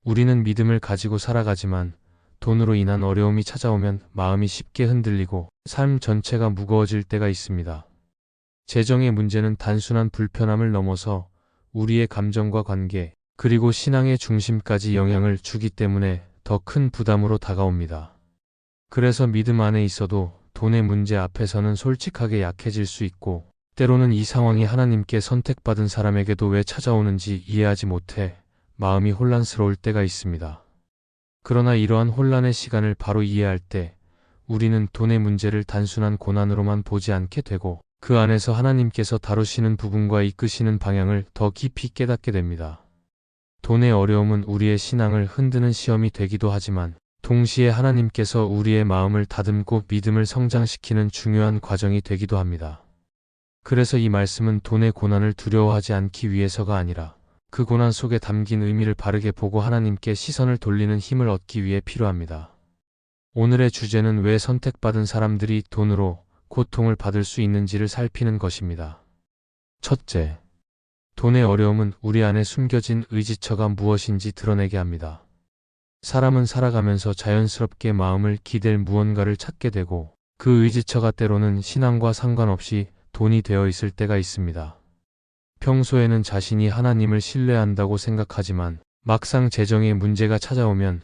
우리는 믿음을 가지고 살아가지만 돈으로 인한 어려움이 찾아오면 마음이 쉽게 흔들리고 삶 전체가 무거워질 때가 있습니다. 재정의 문제는 단순한 불편함을 넘어서 우리의 감정과 관계, 그리고 신앙의 중심까지 영향을 주기 때문에 더 큰 부담으로 다가옵니다. 그래서 믿음 안에 있어도 돈의 문제 앞에서는 솔직하게 약해질 수 있고, 때로는 이 상황이 하나님께 선택받은 사람에게도 왜 찾아오는지 이해하지 못해 마음이 혼란스러울 때가 있습니다. 그러나 이러한 혼란의 시간을 바로 이해할 때 우리는 돈의 문제를 단순한 고난으로만 보지 않게 되고, 그 안에서 하나님께서 다루시는 부분과 이끄시는 방향을 더 깊이 깨닫게 됩니다. 돈의 어려움은 우리의 신앙을 흔드는 시험이 되기도 하지만, 동시에 하나님께서 우리의 마음을 다듬고 믿음을 성장시키는 중요한 과정이 되기도 합니다. 그래서 이 말씀은 돈의 고난을 두려워하지 않기 위해서가 아니라, 그 고난 속에 담긴 의미를 바르게 보고 하나님께 시선을 돌리는 힘을 얻기 위해 필요합니다. 오늘의 주제는 왜 선택받은 사람들이 돈으로 고통을 받을 수 있는지를 살피는 것입니다. 첫째, 돈의 어려움은 우리 안에 숨겨진 의지처가 무엇인지 드러내게 합니다. 사람은 살아가면서 자연스럽게 마음을 기댈 무언가를 찾게 되고, 그 의지처가 때로는 신앙과 상관없이 돈이 되어 있을 때가 있습니다. 평소에는 자신이 하나님을 신뢰한다고 생각하지만 막상 재정의 문제가 찾아오면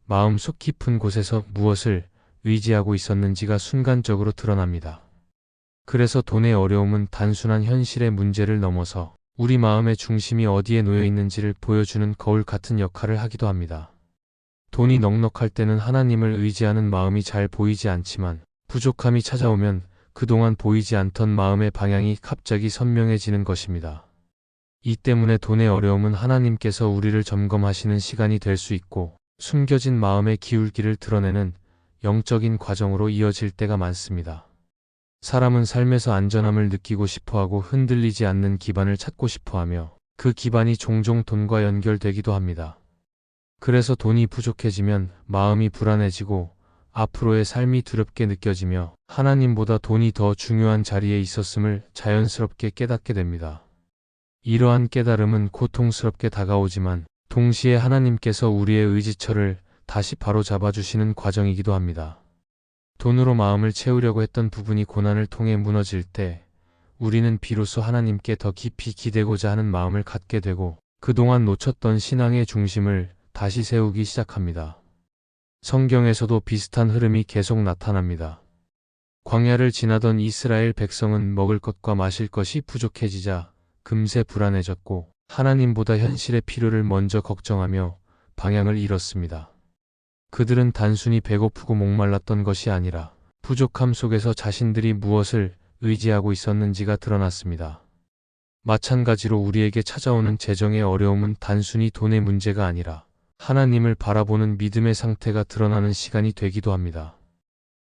마음 속 깊은 곳에서 무엇을 의지하고 있었는지가 순간적으로 드러납니다. 그래서 돈의 어려움은 단순한 현실의 문제를 넘어서 우리 마음의 중심이 어디에 놓여 있는지를 보여주는 거울 같은 역할을 하기도 합니다. 돈이 넉넉할 때는 하나님을 의지하는 마음이 잘 보이지 않지만, 부족함이 찾아오면 그동안 보이지 않던 마음의 방향이 갑자기 선명해지는 것입니다. 이 때문에 돈의 어려움은 하나님께서 우리를 점검하시는 시간이 될 수 있고, 숨겨진 마음의 기울기를 드러내는 영적인 과정으로 이어질 때가 많습니다. 사람은 삶에서 안전함을 느끼고 싶어하고 흔들리지 않는 기반을 찾고 싶어하며, 그 기반이 종종 돈과 연결되기도 합니다. 그래서 돈이 부족해지면 마음이 불안해지고 앞으로의 삶이 두렵게 느껴지며, 하나님보다 돈이 더 중요한 자리에 있었음을 자연스럽게 깨닫게 됩니다. 이러한 깨달음은 고통스럽게 다가오지만, 동시에 하나님께서 우리의 의지처를 다시 바로잡아 주시는 과정이기도 합니다. 돈으로 마음을 채우려고 했던 부분이 고난을 통해 무너질 때, 우리는 비로소 하나님께 더 깊이 기대고자 하는 마음을 갖게 되고, 그동안 놓쳤던 신앙의 중심을 다시 세우기 시작합니다. 성경에서도 비슷한 흐름이 계속 나타납니다. 광야를 지나던 이스라엘 백성은 먹을 것과 마실 것이 부족해지자 금세 불안해졌고, 하나님보다 현실의 필요를 먼저 걱정하며 방향을 잃었습니다. 그들은 단순히 배고프고 목말랐던 것이 아니라 부족함 속에서 자신들이 무엇을 의지하고 있었는지가 드러났습니다. 마찬가지로 우리에게 찾아오는 재정의 어려움은 단순히 돈의 문제가 아니라 하나님을 바라보는 믿음의 상태가 드러나는 시간이 되기도 합니다.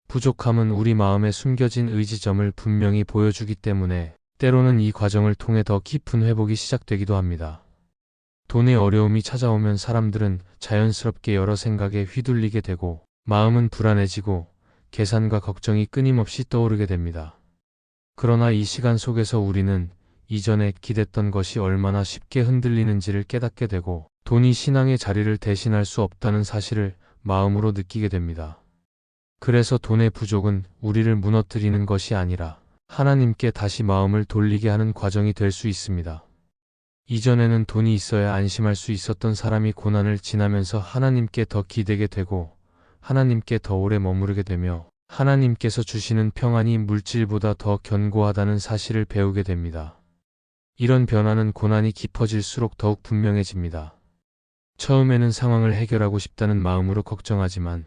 부족함은 우리 마음에 숨겨진 의지점을 분명히 보여주기 때문에, 때로는 이 과정을 통해 더 깊은 회복이 시작되기도 합니다. 돈의 어려움이 찾아오면 사람들은 자연스럽게 여러 생각에 휘둘리게 되고, 마음은 불안해지고 계산과 걱정이 끊임없이 떠오르게 됩니다. 그러나 이 시간 속에서 우리는 이전에 기댔던 것이 얼마나 쉽게 흔들리는지를 깨닫게 되고, 돈이 신앙의 자리를 대신할 수 없다는 사실을 마음으로 느끼게 됩니다. 그래서 돈의 부족은 우리를 무너뜨리는 것이 아니라 하나님께 다시 마음을 돌리게 하는 과정이 될 수 있습니다. 이전에는 돈이 있어야 안심할 수 있었던 사람이 고난을 지나면서 하나님께 더 기대게 되고, 하나님께 더 오래 머무르게 되며, 하나님께서 주시는 평안이 물질보다 더 견고하다는 사실을 배우게 됩니다. 이런 변화는 고난이 깊어질수록 더욱 분명해집니다. 처음에는 상황을 해결하고 싶다는 마음으로 걱정하지만,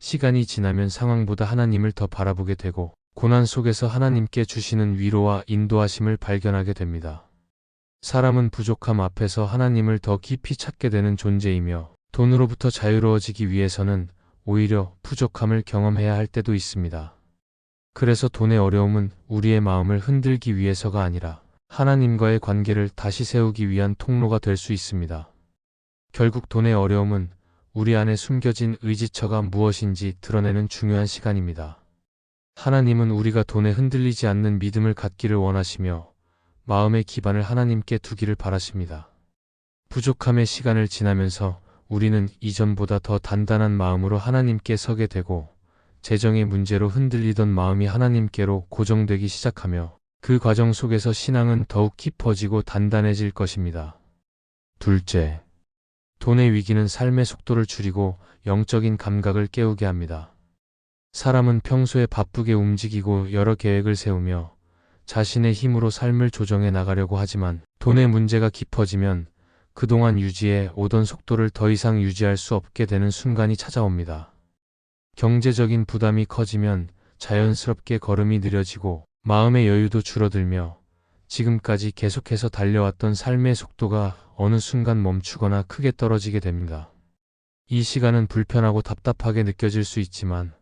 시간이 지나면 상황보다 하나님을 더 바라보게 되고, 고난 속에서 하나님께 주시는 위로와 인도하심을 발견하게 됩니다. 사람은 부족함 앞에서 하나님을 더 깊이 찾게 되는 존재이며, 돈으로부터 자유로워지기 위해서는 오히려 부족함을 경험해야 할 때도 있습니다. 그래서 돈의 어려움은 우리의 마음을 흔들기 위해서가 아니라 하나님과의 관계를 다시 세우기 위한 통로가 될 수 있습니다. 결국 돈의 어려움은 우리 안에 숨겨진 의지처가 무엇인지 드러내는 중요한 시간입니다. 하나님은 우리가 돈에 흔들리지 않는 믿음을 갖기를 원하시며, 마음의 기반을 하나님께 두기를 바라십니다. 부족함의 시간을 지나면서 우리는 이전보다 더 단단한 마음으로 하나님께 서게 되고 재정의 문제로 흔들리던 마음이 하나님께로 고정되기 시작하며 그 과정 속에서 신앙은 더욱 깊어지고 단단해질 것입니다. 둘째, 돈의 위기는 삶의 속도를 줄이고 영적인 감각을 깨우게 합니다. 사람은 평소에 바쁘게 움직이고 여러 계획을 세우며 자신의 힘으로 삶을 조정해 나가려고 하지만 돈의 문제가 깊어지면 그동안 유지해 오던 속도를 더 이상 유지할 수 없게 되는 순간이 찾아옵니다. 경제적인 부담이 커지면 자연스럽게 걸음이 느려지고 마음의 여유도 줄어들며 지금까지 계속해서 달려왔던 삶의 속도가 어느 순간 멈추거나 크게 떨어지게 됩니다. 이 시간은 불편하고 답답하게 느껴질 수 있지만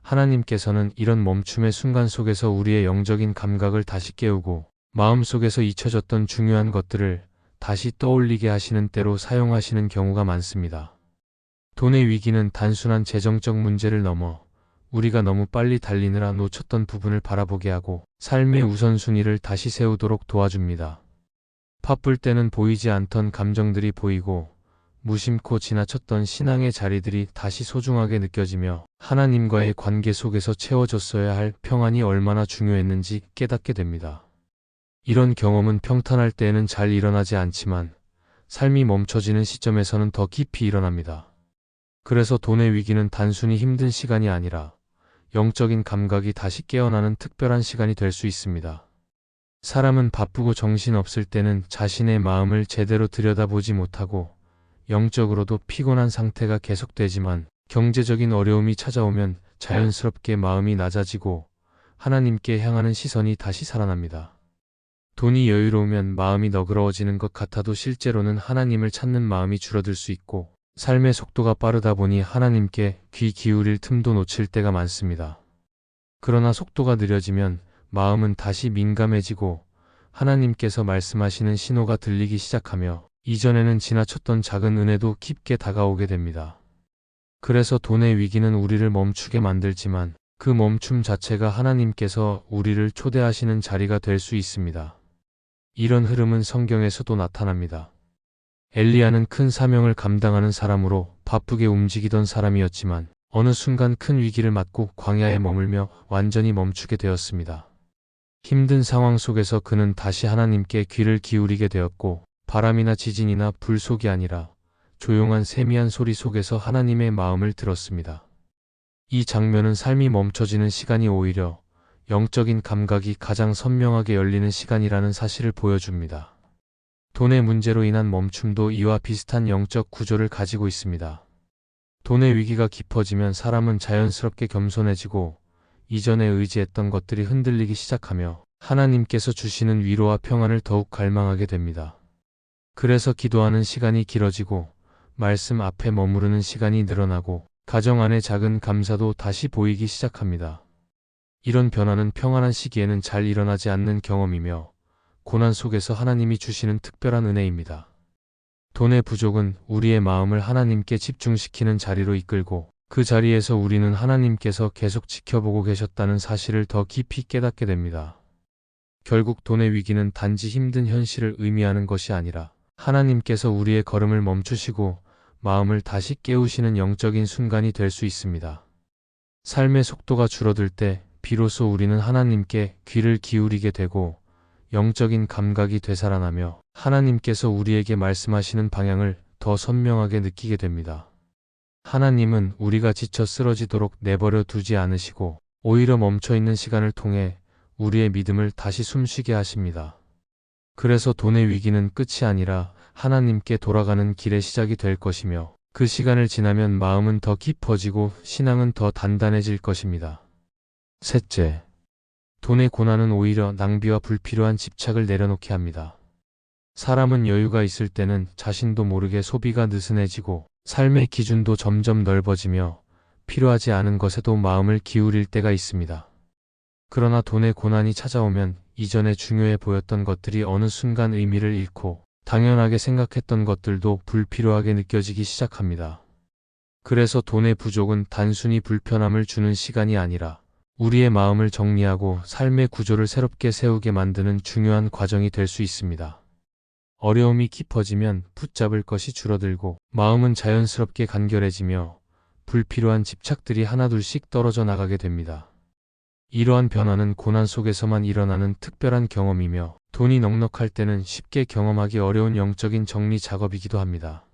하나님께서는 이런 멈춤의 순간 속에서 우리의 영적인 감각을 다시 깨우고 마음속에서 잊혀졌던 중요한 것들을 다시 떠올리게 하시는 때로 사용하시는 경우가 많습니다. 돈의 위기는 단순한 재정적 문제를 넘어 우리가 너무 빨리 달리느라 놓쳤던 부분을 바라보게 하고 삶의 우선순위를 다시 세우도록 도와줍니다. 바쁠 때는 보이지 않던 감정들이 보이고 무심코 지나쳤던 신앙의 자리들이 다시 소중하게 느껴지며 하나님과의 관계 속에서 채워졌어야 할 평안이 얼마나 중요했는지 깨닫게 됩니다. 이런 경험은 평탄할 때에는 잘 일어나지 않지만 삶이 멈춰지는 시점에서는 더 깊이 일어납니다. 그래서 돈의 위기는 단순히 힘든 시간이 아니라 영적인 감각이 다시 깨어나는 특별한 시간이 될 수 있습니다. 사람은 바쁘고 정신없을 때는 자신의 마음을 제대로 들여다보지 못하고 영적으로도 피곤한 상태가 계속되지만 경제적인 어려움이 찾아오면 자연스럽게 마음이 낮아지고 하나님께 향하는 시선이 다시 살아납니다. 돈이 여유로우면 마음이 너그러워지는 것 같아도 실제로는 하나님을 찾는 마음이 줄어들 수 있고 삶의 속도가 빠르다 보니 하나님께 귀 기울일 틈도 놓칠 때가 많습니다. 그러나 속도가 느려지면 마음은 다시 민감해지고 하나님께서 말씀하시는 신호가 들리기 시작하며 이전에는 지나쳤던 작은 은혜도 깊게 다가오게 됩니다. 그래서 돈의 위기는 우리를 멈추게 만들지만 그 멈춤 자체가 하나님께서 우리를 초대하시는 자리가 될 수 있습니다. 이런 흐름은 성경에서도 나타납니다. 엘리야는 큰 사명을 감당하는 사람으로 바쁘게 움직이던 사람이었지만 어느 순간 큰 위기를 맞고 광야에 머물며 완전히 멈추게 되었습니다. 힘든 상황 속에서 그는 다시 하나님께 귀를 기울이게 되었고 바람이나 지진이나 불 속이 아니라 조용한 세미한 소리 속에서 하나님의 마음을 들었습니다. 이 장면은 삶이 멈춰지는 시간이 오히려 영적인 감각이 가장 선명하게 열리는 시간이라는 사실을 보여줍니다. 돈의 문제로 인한 멈춤도 이와 비슷한 영적 구조를 가지고 있습니다. 돈의 위기가 깊어지면 사람은 자연스럽게 겸손해지고 이전에 의지했던 것들이 흔들리기 시작하며 하나님께서 주시는 위로와 평안을 더욱 갈망하게 됩니다. 그래서 기도하는 시간이 길어지고 말씀 앞에 머무르는 시간이 늘어나고 가정 안의 작은 감사도 다시 보이기 시작합니다. 이런 변화는 평안한 시기에는 잘 일어나지 않는 경험이며 고난 속에서 하나님이 주시는 특별한 은혜입니다. 돈의 부족은 우리의 마음을 하나님께 집중시키는 자리로 이끌고 그 자리에서 우리는 하나님께서 계속 지켜보고 계셨다는 사실을 더 깊이 깨닫게 됩니다. 결국 돈의 위기는 단지 힘든 현실을 의미하는 것이 아니라 하나님께서 우리의 걸음을 멈추시고 마음을 다시 깨우시는 영적인 순간이 될 수 있습니다. 삶의 속도가 줄어들 때 비로소 우리는 하나님께 귀를 기울이게 되고 영적인 감각이 되살아나며 하나님께서 우리에게 말씀하시는 방향을 더 선명하게 느끼게 됩니다. 하나님은 우리가 지쳐 쓰러지도록 내버려 두지 않으시고 오히려 멈춰있는 시간을 통해 우리의 믿음을 다시 숨쉬게 하십니다. 그래서 돈의 위기는 끝이 아니라 하나님께 돌아가는 길의 시작이 될 것이며 그 시간을 지나면 마음은 더 깊어지고 신앙은 더 단단해질 것입니다. 셋째, 돈의 고난은 오히려 낭비와 불필요한 집착을 내려놓게 합니다. 사람은 여유가 있을 때는 자신도 모르게 소비가 느슨해지고 삶의 기준도 점점 넓어지며 필요하지 않은 것에도 마음을 기울일 때가 있습니다. 그러나 돈의 고난이 찾아오면 이전에 중요해 보였던 것들이 어느 순간 의미를 잃고 당연하게 생각했던 것들도 불필요하게 느껴지기 시작합니다. 그래서 돈의 부족은 단순히 불편함을 주는 시간이 아니라 우리의 마음을 정리하고 삶의 구조를 새롭게 세우게 만드는 중요한 과정이 될 수 있습니다. 어려움이 깊어지면 붙잡을 것이 줄어들고 마음은 자연스럽게 간결해지며 불필요한 집착들이 하나둘씩 떨어져 나가게 됩니다. 이러한 변화는 고난 속에서만 일어나는 특별한 경험이며 돈이 넉넉할 때는 쉽게 경험하기 어려운 영적인 정리 작업이기도 합니다.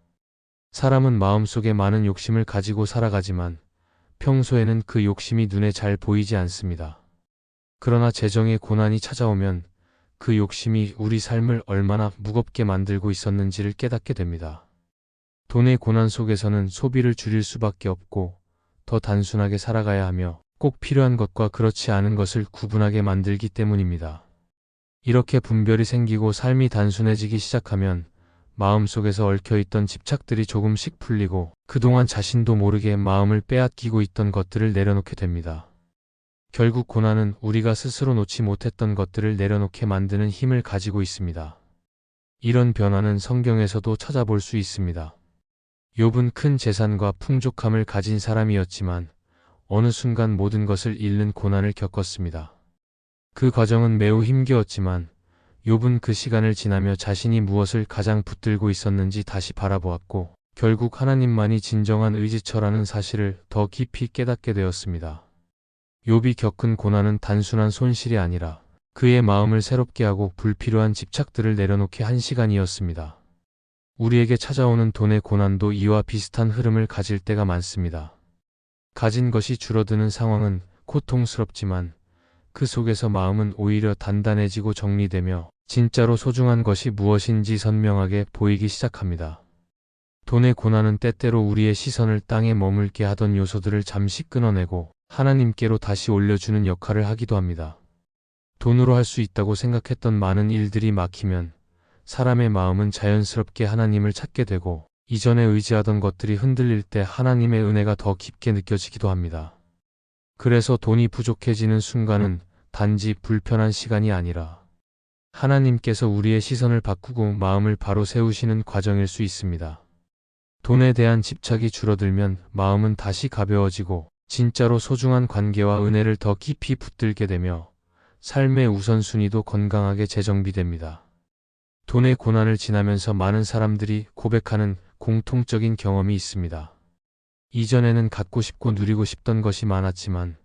사람은 마음속에 많은 욕심을 가지고 살아가지만 평소에는 그 욕심이 눈에 잘 보이지 않습니다. 그러나 재정의 고난이 찾아오면 그 욕심이 우리 삶을 얼마나 무겁게 만들고 있었는지를 깨닫게 됩니다. 돈의 고난 속에서는 소비를 줄일 수밖에 없고 더 단순하게 살아가야 하며 꼭 필요한 것과 그렇지 않은 것을 구분하게 만들기 때문입니다. 이렇게 분별이 생기고 삶이 단순해지기 시작하면 마음속에서 얽혀있던 집착들이 조금씩 풀리고 그동안 자신도 모르게 마음을 빼앗기고 있던 것들을 내려놓게 됩니다. 결국 고난은 우리가 스스로 놓지 못했던 것들을 내려놓게 만드는 힘을 가지고 있습니다. 이런 변화는 성경에서도 찾아볼 수 있습니다. 욥은 큰 재산과 풍족함을 가진 사람이었지만 어느 순간 모든 것을 잃는 고난을 겪었습니다. 그 과정은 매우 힘겨웠지만 욥은 그 시간을 지나며 자신이 무엇을 가장 붙들고 있었는지 다시 바라보았고 결국 하나님만이 진정한 의지처라는 사실을 더 깊이 깨닫게 되었습니다. 욥이 겪은 고난은 단순한 손실이 아니라 그의 마음을 새롭게 하고 불필요한 집착들을 내려놓게 한 시간이었습니다. 우리에게 찾아오는 돈의 고난도 이와 비슷한 흐름을 가질 때가 많습니다. 가진 것이 줄어드는 상황은 고통스럽지만 그 속에서 마음은 오히려 단단해지고 정리되며 진짜로 소중한 것이 무엇인지 선명하게 보이기 시작합니다. 돈의 고난은 때때로 우리의 시선을 땅에 머물게 하던 요소들을 잠시 끊어내고 하나님께로 다시 올려주는 역할을 하기도 합니다. 돈으로 할 수 있다고 생각했던 많은 일들이 막히면 사람의 마음은 자연스럽게 하나님을 찾게 되고 이전에 의지하던 것들이 흔들릴 때 하나님의 은혜가 더 깊게 느껴지기도 합니다. 그래서 돈이 부족해지는 순간은 단지 불편한 시간이 아니라 하나님께서 우리의 시선을 바꾸고 마음을 바로 세우시는 과정일 수 있습니다. 돈에 대한 집착이 줄어들면 마음은 다시 가벼워지고 진짜로 소중한 관계와 은혜를 더 깊이 붙들게 되며 삶의 우선순위도 건강하게 재정비됩니다. 돈의 고난을 지나면서 많은 사람들이 고백하는 공통적인 경험이 있습니다. 이전에는 갖고 싶고 누리고 싶던 것이 많았지만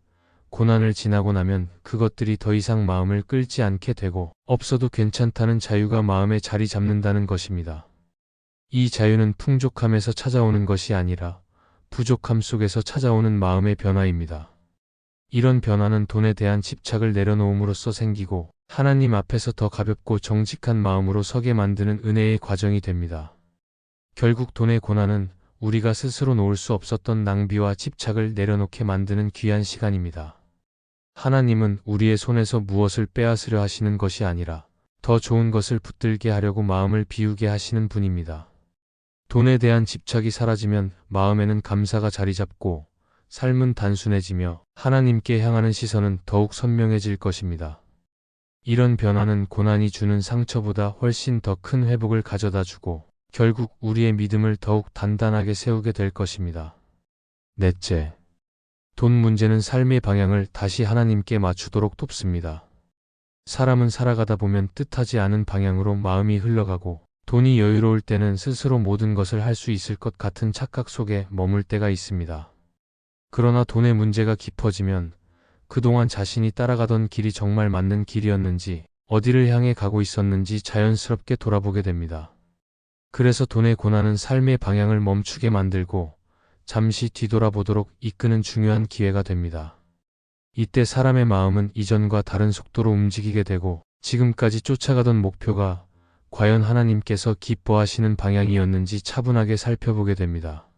고난을 지나고 나면 그것들이 더 이상 마음을 끌지 않게 되고 없어도 괜찮다는 자유가 마음에 자리 잡는다는 것입니다. 이 자유는 풍족함에서 찾아오는 것이 아니라 부족함 속에서 찾아오는 마음의 변화입니다. 이런 변화는 돈에 대한 집착을 내려놓음으로써 생기고 하나님 앞에서 더 가볍고 정직한 마음으로 서게 만드는 은혜의 과정이 됩니다. 결국 돈의 고난은 우리가 스스로 놓을 수 없었던 낭비와 집착을 내려놓게 만드는 귀한 시간입니다. 하나님은 우리의 손에서 무엇을 빼앗으려 하시는 것이 아니라 더 좋은 것을 붙들게 하려고 마음을 비우게 하시는 분입니다. 돈에 대한 집착이 사라지면 마음에는 감사가 자리 잡고 삶은 단순해지며 하나님께 향하는 시선은 더욱 선명해질 것입니다. 이런 변화는 고난이 주는 상처보다 훨씬 더 큰 회복을 가져다 주고 결국 우리의 믿음을 더욱 단단하게 세우게 될 것입니다. 넷째, 돈 문제는 삶의 방향을 다시 하나님께 맞추도록 돕습니다. 사람은 살아가다 보면 뜻하지 않은 방향으로 마음이 흘러가고 돈이 여유로울 때는 스스로 모든 것을 할 수 있을 것 같은 착각 속에 머물 때가 있습니다. 그러나 돈의 문제가 깊어지면 그동안 자신이 따라가던 길이 정말 맞는 길이었는지 어디를 향해 가고 있었는지 자연스럽게 돌아보게 됩니다. 그래서 돈의 고난은 삶의 방향을 멈추게 만들고 잠시 뒤돌아보도록 이끄는 중요한 기회가 됩니다. 이때 사람의 마음은 이전과 다른 속도로 움직이게 되고 지금까지 쫓아가던 목표가 과연 하나님께서 기뻐하시는 방향이었는지 차분하게 살펴보게 됩니다.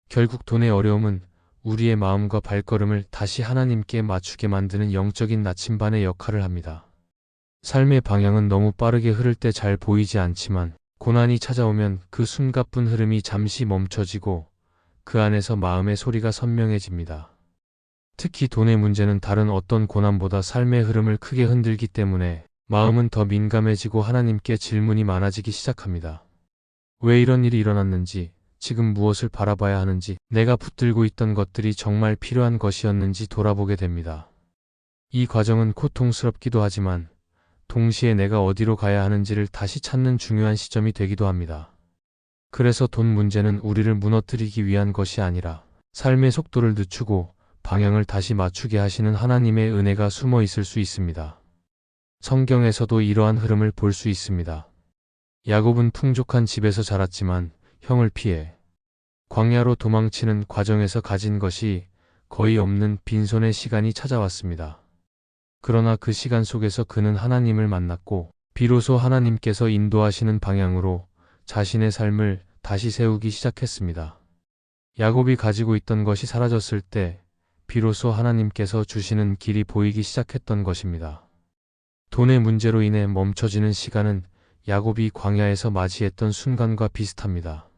결국 돈의 어려움은 우리의 마음과 발걸음을 다시 하나님께 맞추게 만드는 영적인 나침반의 역할을 합니다. 삶의 방향은 너무 빠르게 흐를 때 잘 보이지 않지만 고난이 찾아오면 그 숨가쁜 흐름이 잠시 멈춰지고 그 안에서 마음의 소리가 선명해집니다. 특히 돈의 문제는 다른 어떤 고난보다 삶의 흐름을 크게 흔들기 때문에 마음은 더 민감해지고 하나님께 질문이 많아지기 시작합니다. 왜 이런 일이 일어났는지, 지금 무엇을 바라봐야 하는지, 내가 붙들고 있던 것들이 정말 필요한 것이었는지 돌아보게 됩니다. 이 과정은 고통스럽기도 하지만 동시에 내가 어디로 가야 하는지를 다시 찾는 중요한 시점이 되기도 합니다. 그래서 돈 문제는 우리를 무너뜨리기 위한 것이 아니라 삶의 속도를 늦추고 방향을 다시 맞추게 하시는 하나님의 은혜가 숨어 있을 수 있습니다. 성경에서도 이러한 흐름을 볼 수 있습니다. 야곱은 풍족한 집에서 자랐지만 형을 피해 광야로 도망치는 과정에서 가진 것이 거의 없는 빈손의 시간이 찾아왔습니다. 그러나 그 시간 속에서 그는 하나님을 만났고 비로소 하나님께서 인도하시는 방향으로 자신의 삶을 다시 세우기 시작했습니다. 야곱이 가지고 있던 것이 사라졌을 때 비로소 하나님께서 주시는 길이 보이기 시작했던 것입니다. 돈의 문제로 인해 멈춰지는 시간은 야곱이 광야에서 맞이했던 순간과 비슷합니다.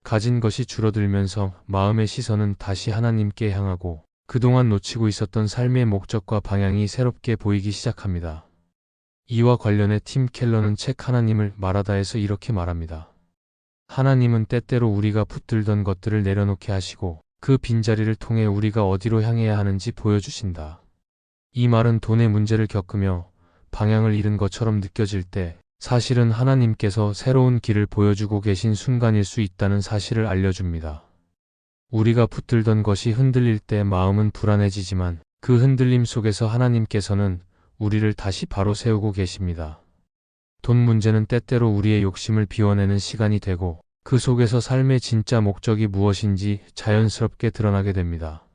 가진 것이 줄어들면서 마음의 시선은 다시 하나님께 향하고 그동안 놓치고 있었던 삶의 목적과 방향이 새롭게 보이기 시작합니다. 이와 관련해 팀 켈러는 책 하나님을 말하다에서 이렇게 말합니다. 하나님은 때때로 우리가 붙들던 것들을 내려놓게 하시고 그 빈자리를 통해 우리가 어디로 향해야 하는지 보여주신다. 이 말은 돈의 문제를 겪으며 방향을 잃은 것처럼 느껴질 때 사실은 하나님께서 새로운 길을 보여주고 계신 순간일 수 있다는 사실을 알려줍니다. 우리가 붙들던 것이 흔들릴 때 마음은 불안해지지만 그 흔들림 속에서 하나님께서는 우리를 다시 바로 세우고 계십니다. 돈 문제는 때때로 우리의 욕심을 비워내는 시간이 되고 그 속에서 삶의 진짜 목적이 무엇인지 자연스럽게 드러나게 됩니다.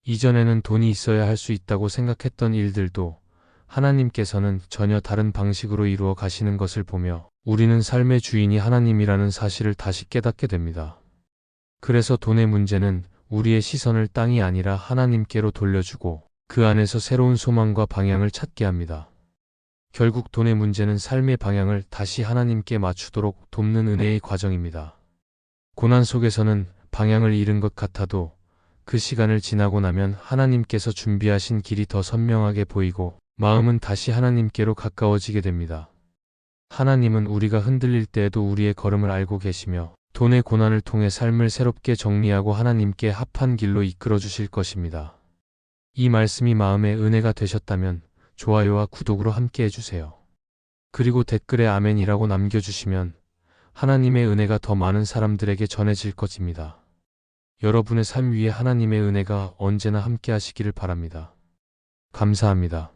이전에는 돈이 있어야 할 수 있다고 생각했던 일들도 하나님께서는 전혀 다른 방식으로 이루어 가시는 것을 보며 우리는 삶의 주인이 하나님이라는 사실을 다시 깨닫게 됩니다. 그래서 돈의 문제는 우리의 시선을 땅이 아니라 하나님께로 돌려주고 그 안에서 새로운 소망과 방향을 찾게 합니다. 결국 돈의 문제는 삶의 방향을 다시 하나님께 맞추도록 돕는 은혜의 과정입니다. 고난 속에서는 방향을 잃은 것 같아도 그 시간을 지나고 나면 하나님께서 준비하신 길이 더 선명하게 보이고 마음은 다시 하나님께로 가까워지게 됩니다. 하나님은 우리가 흔들릴 때에도 우리의 걸음을 알고 계시며 돈의 고난을 통해 삶을 새롭게 정리하고 하나님께 합한 길로 이끌어 주실 것입니다. 이 말씀이 마음의 은혜가 되셨다면 좋아요와 구독으로 함께 해주세요. 그리고 댓글에 아멘이라고 남겨주시면 하나님의 은혜가 더 많은 사람들에게 전해질 것입니다. 여러분의 삶 위에 하나님의 은혜가 언제나 함께 하시기를 바랍니다. 감사합니다.